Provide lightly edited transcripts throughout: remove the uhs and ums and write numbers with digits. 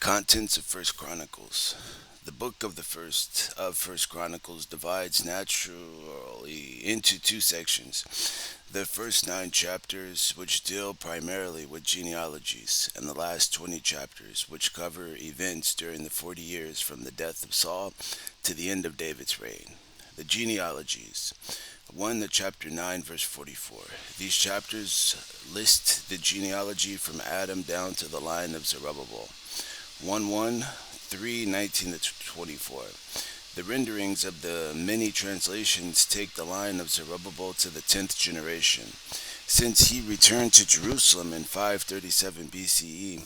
Contents of First Chronicles. The book of the First Chronicles divides naturally into two sections. The first 9 chapters, which deal primarily with genealogies, and the last 20 chapters, which cover events during the 40 years from the death of Saul to the end of David's reign. The genealogies. 1 to chapter 9, verse 44. These chapters list the genealogy from Adam down to the line of Zerubbabel. 1 3 19 to 24. The renderings of the many translations take the line of Zerubbabel to the 10th generation. Since he returned to Jerusalem in 537 BCE,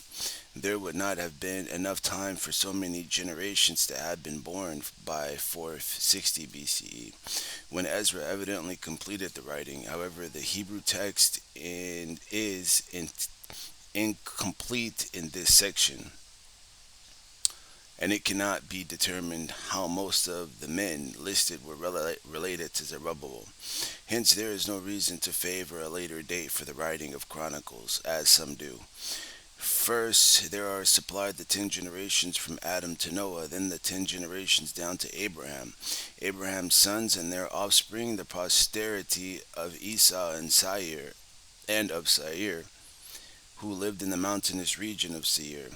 there would not have been enough time for so many generations to have been born by 460 BCE, when Ezra evidently completed the writing. However, the Hebrew text is incomplete in this section, and it cannot be determined how most of the men listed were related to Zerubbabel. Hence, there is no reason to favor a later date for the writing of Chronicles, as some do. First, there are supplied the 10 generations from Adam to Noah, then the 10 generations down to Abraham, Abraham's sons and their offspring, the posterity of Esau and of Seir, who lived in the mountainous region of Seir,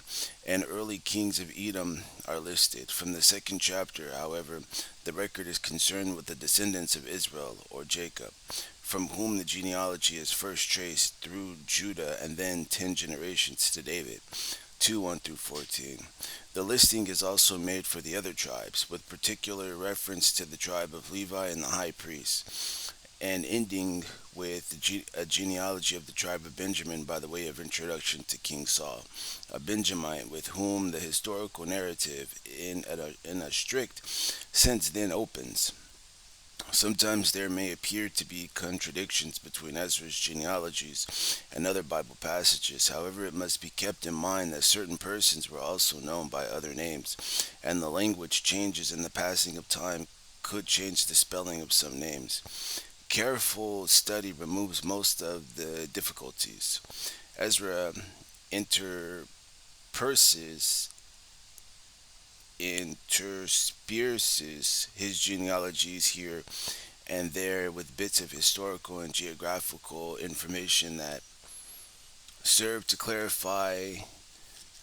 and early kings of Edom are listed. From the second chapter, however, the record is concerned with the descendants of Israel, or Jacob, from whom the genealogy is first traced through Judah and then 10 generations to David, 2 1 through 14. The listing is also made for the other tribes, with particular reference to the tribe of Levi and the high priest, and ending with a genealogy of the tribe of Benjamin by the way of introduction to King Saul, a Benjamite with whom the historical narrative in a strict sense then opens. Sometimes there may appear to be contradictions between Ezra's genealogies and other Bible passages. However, it must be kept in mind that certain persons were also known by other names, and the language changes in the passing of time could change the spelling of some names. Careful study removes most of the difficulties. Ezra interperses intersperses his genealogies here and there with bits of historical and geographical information that serve to clarify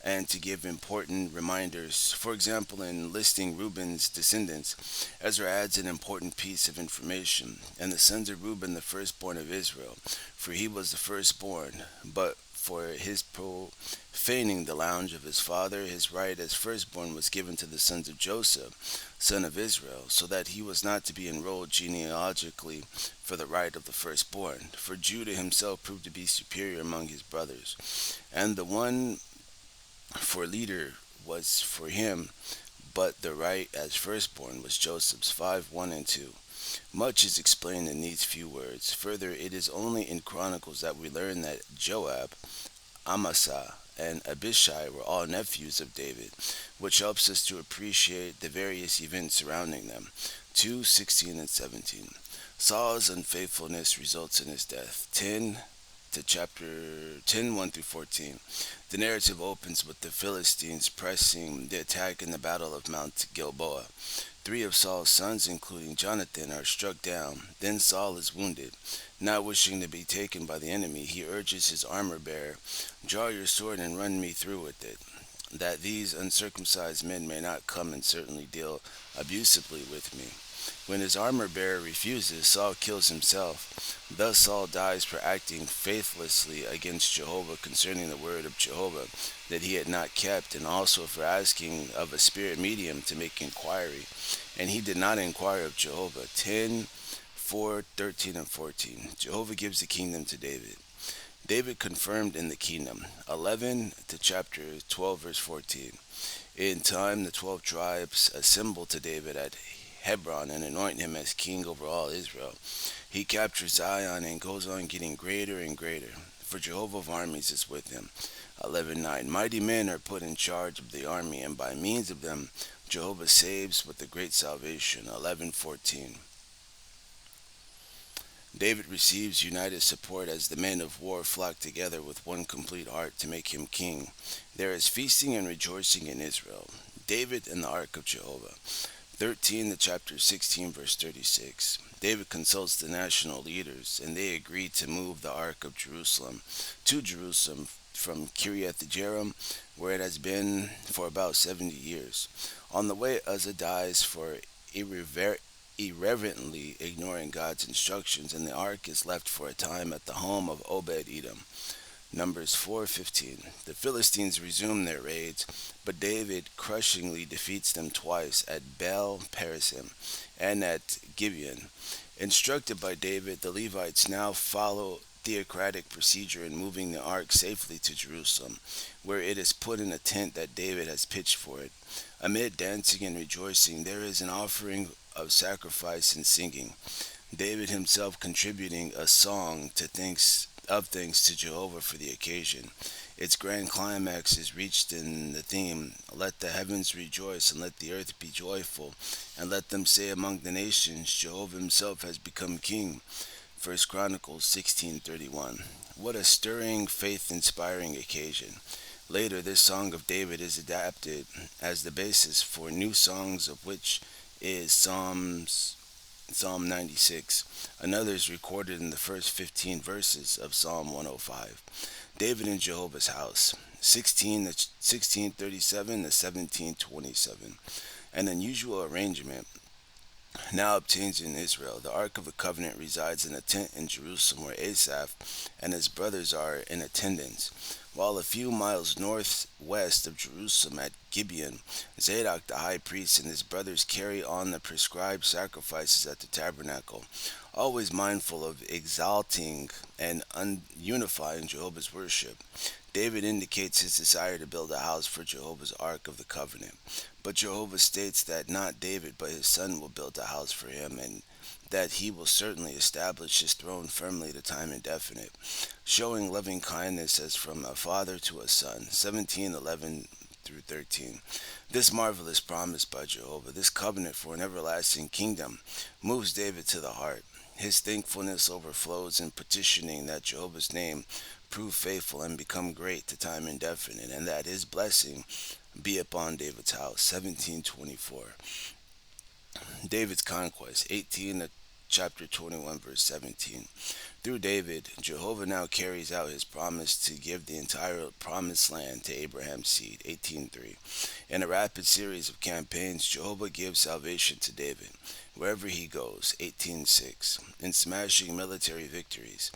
and to give important reminders. For example, in listing Reuben's descendants, Ezra adds an important piece of information. And the sons of Reuben, the firstborn of Israel, for he was the firstborn, but for his profaning the lounge of his father, his right as firstborn was given to the sons of Joseph, son of Israel, so that he was not to be enrolled genealogically for the right of the firstborn. For Judah himself proved to be superior among his brothers, and the one for leader was for him, but the right as firstborn was Joseph's. 5 1 and 2. Much is explained in these few words. Further, it is only in Chronicles that we learn that Joab, Amasa, and Abishai were all nephews of David, which helps us to appreciate the various events surrounding them. 2:16 and 17. Saul's unfaithfulness results in his death. 10 to chapter 10 1 through 14. The narrative opens with the Philistines pressing the attack in the Battle of Mount Gilboa. 3 of Saul's sons, including Jonathan, are struck down. Then Saul is wounded. Not wishing to be taken by the enemy, he urges his armor bearer, "Draw your sword and run me through with it, that these uncircumcised men may not come and certainly deal abusively with me." When his armor bearer refuses, Saul kills himself. Thus Saul dies for acting faithlessly against Jehovah concerning the word of Jehovah that he had not kept, and also for asking of a spirit medium to make inquiry. And he did not inquire of Jehovah. 10 4 13 and 14. Jehovah gives the kingdom to David. David confirmed in the kingdom. 11 to chapter 12, verse 14. In time, the 12 tribes assemble to David at Hebron and anoint him as king over all Israel. He captures Zion and goes on getting greater and greater, for Jehovah of armies is with him. 11:9. Mighty men are put in charge of the army, and by means of them Jehovah saves with a great salvation. 11:14. David receives united support as the men of war flock together with one complete heart to make him king. There is feasting and rejoicing in Israel. David and the Ark of Jehovah. 13, the chapter 16, verse 36. David consults the national leaders, and they agree to move the Ark of Jerusalem to Jerusalem from Kiriath Jearim, where it has been for about 70 years. On the way, Uzzah dies for irreverently ignoring God's instructions, and the ark is left for a time at the home of Obed Edom. Numbers 4:15. The Philistines resume their raids, but David crushingly defeats them twice at Baal Perazim and at Gibeon. Instructed by David, the Levites now follow theocratic procedure in moving the ark safely to Jerusalem, where it is put in a tent that David has pitched for it. Amid dancing and rejoicing, there is an offering of sacrifice and singing. David himself contributing a song to thanks to Jehovah for the occasion. Its grand climax is reached in the theme, "Let the heavens rejoice and let the earth be joyful, and let them say among the nations, Jehovah himself has become king." First Chronicles 16:31. What a stirring, faith-inspiring occasion. Later, this song of David is adapted as the basis for new songs, of which is Psalm 96. Another is recorded in the first 15 verses of Psalm 105. David in Jehovah's house, 1637 to 1727. An unusual arrangement now obtains in Israel. The Ark of the Covenant resides in a tent in Jerusalem where Asaph and his brothers are in attendance, while a few miles northwest of Jerusalem at Gibeon, Zadok the high priest and his brothers carry on the prescribed sacrifices at the tabernacle, always mindful of exalting and unifying Jehovah's worship. David indicates his desire to build a house for Jehovah's Ark of the Covenant, but Jehovah states that not David but his son will build a house for him, and that he will certainly establish his throne firmly to time indefinite, showing loving kindness as from a father to a son. 17:11 through 13. This marvelous promise by Jehovah, this covenant for an everlasting kingdom, moves David to the heart. His thankfulness overflows in petitioning that Jehovah's name prove faithful and become great to time indefinite, and that his blessing be upon David's house. 17:24. David's conquest. 18 chapter 21 verse 17. Through David, Jehovah now carries out his promise to give the entire promised land to Abraham's seed. 18:3. In a rapid series of campaigns, Jehovah gives salvation to David wherever he goes. 18:6. In smashing military victories,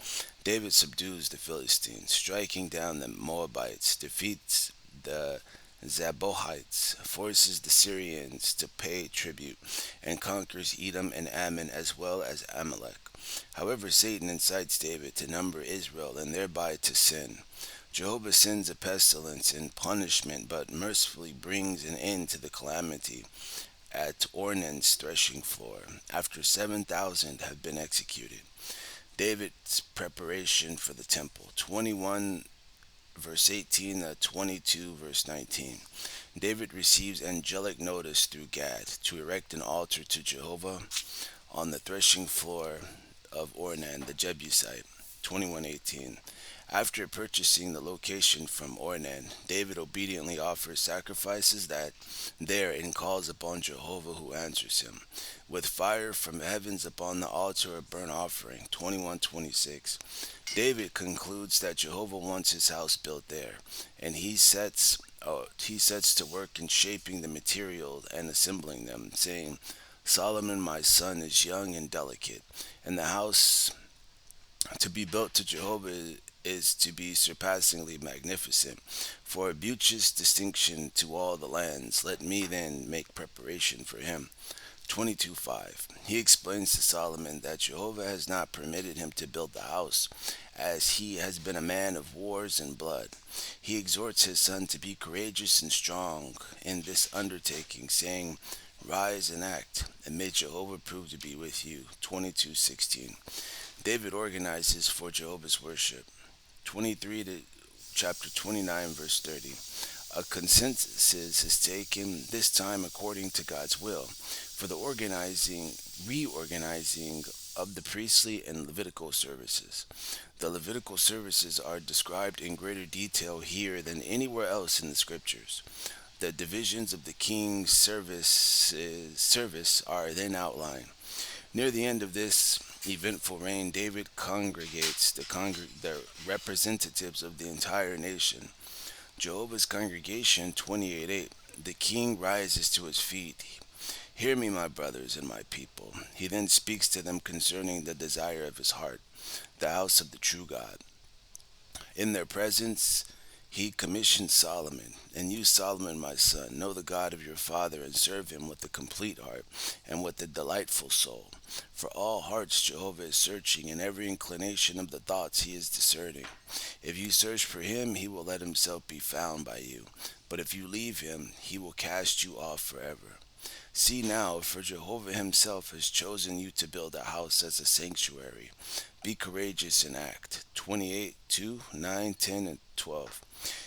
David subdues the Philistines, striking down the Moabites, defeats the Zabohites, forces the Syrians to pay tribute, and conquers Edom and Ammon as well as Amalek. However, Satan incites David to number Israel and thereby to sin. Jehovah sends a pestilence in punishment, but mercifully brings an end to the calamity at Ornan's threshing floor, after 7,000 have been executed. David's preparation for the temple, 21 verse 18 to 22 verse 19. David receives angelic notice through Gad to erect an altar to Jehovah on the threshing floor of Ornan the Jebusite. 21:18. After purchasing the location from Ornan, David obediently offers sacrifices there and calls upon Jehovah, who answers him with fire from heavens upon the altar of burnt offering. 21:26. David concludes that Jehovah wants his house built there, and he sets to work in shaping the material and assembling them, saying, "Solomon my son is young and delicate, and the house to be built to Jehovah is to be surpassingly magnificent, for a beauteous distinction to all the lands. Let me then make preparation for him." 22:5. He explains to Solomon that Jehovah has not permitted him to build the house, as he has been a man of wars and blood. He exhorts his son to be courageous and strong in this undertaking, saying, "Rise and act, and may Jehovah prove to be with you." 22:16. David organizes for Jehovah's worship. 23 to chapter 29 verse 30. A consensus is taken, this time according to God's will, for the reorganizing of the priestly and Levitical services. The Levitical services are described in greater detail here than anywhere else in the scriptures. The divisions of the king's service are then outlined. Near the end of this eventful reign, David congregates the representatives of the entire nation. Jehovah's congregation 28:8. The king rises to his feet. Hear me, my brothers and my people. He then speaks to them concerning the desire of his heart, the house of the true God. In their presence, he commissioned Solomon, and you, Solomon, my son, know the God of your father, and serve him with a complete heart and with a delightful soul. For all hearts Jehovah is searching, and every inclination of the thoughts he is discerning. If you search for him, he will let himself be found by you. But if you leave him, he will cast you off forever. See now, for Jehovah himself has chosen you to build a house as a sanctuary. Be courageous and act. 28, 2, 9, 10, and 12.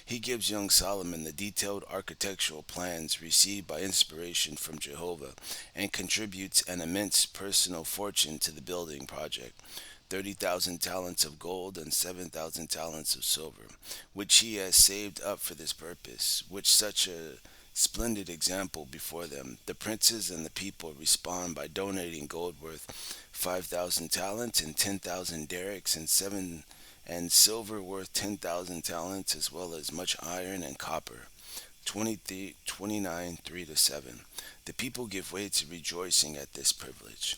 He gives young Solomon the detailed architectural plans received by inspiration from Jehovah and contributes an immense personal fortune to the building project. 30,000 talents of gold and 7,000 talents of silver, which he has saved up for this purpose, which such a splendid example before them. The princes and the people respond by donating gold worth 5,000 talents and 10,000 derricks and silver worth 10,000 talents, as well as much iron and copper. 23, 29, 3 to 7. The people give way to rejoicing at this privilege.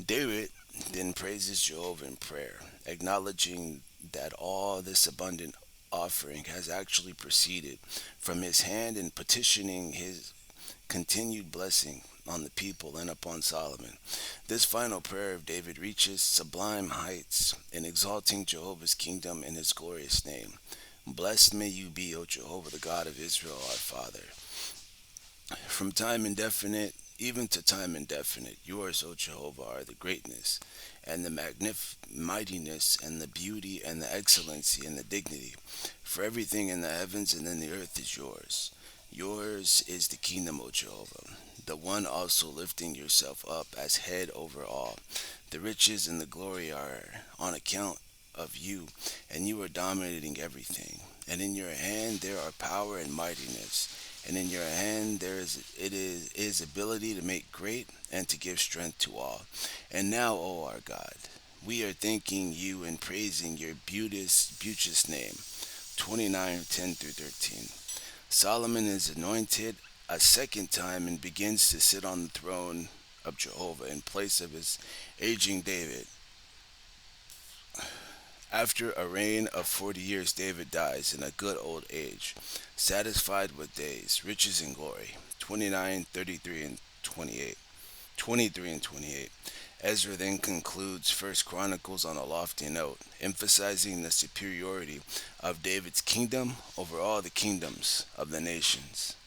David then praises Jehovah in prayer, acknowledging that all this abundant offering has actually proceeded from his hand and petitioning his continued blessing on the people and upon Solomon. This final prayer of David reaches sublime heights in exalting Jehovah's kingdom in his glorious name. Blessed may you be, O Jehovah, the God of Israel, our Father. From time indefinite even to time indefinite, yours, O Jehovah, are the greatness and the mightiness and the beauty and the excellency and the dignity. For everything in the heavens and in the earth is yours. Yours is the kingdom, O Jehovah, the one also lifting yourself up as head over all. The riches and the glory are on account of you, and you are dominating everything. And in your hand there are power and mightiness, and in your hand is ability to make great and to give strength to all. And now, O our God, we are thanking you and praising your beauteous name. 29:10 through 13. Solomon is anointed a second time and begins to sit on the throne of Jehovah in place of his aging David. After a reign of 40 years, David dies in a good old age, satisfied with days, riches, and glory. 29, 33, and 28. 23 and 28. Ezra then concludes First Chronicles on a lofty note, emphasizing the superiority of David's kingdom over all the kingdoms of the nations.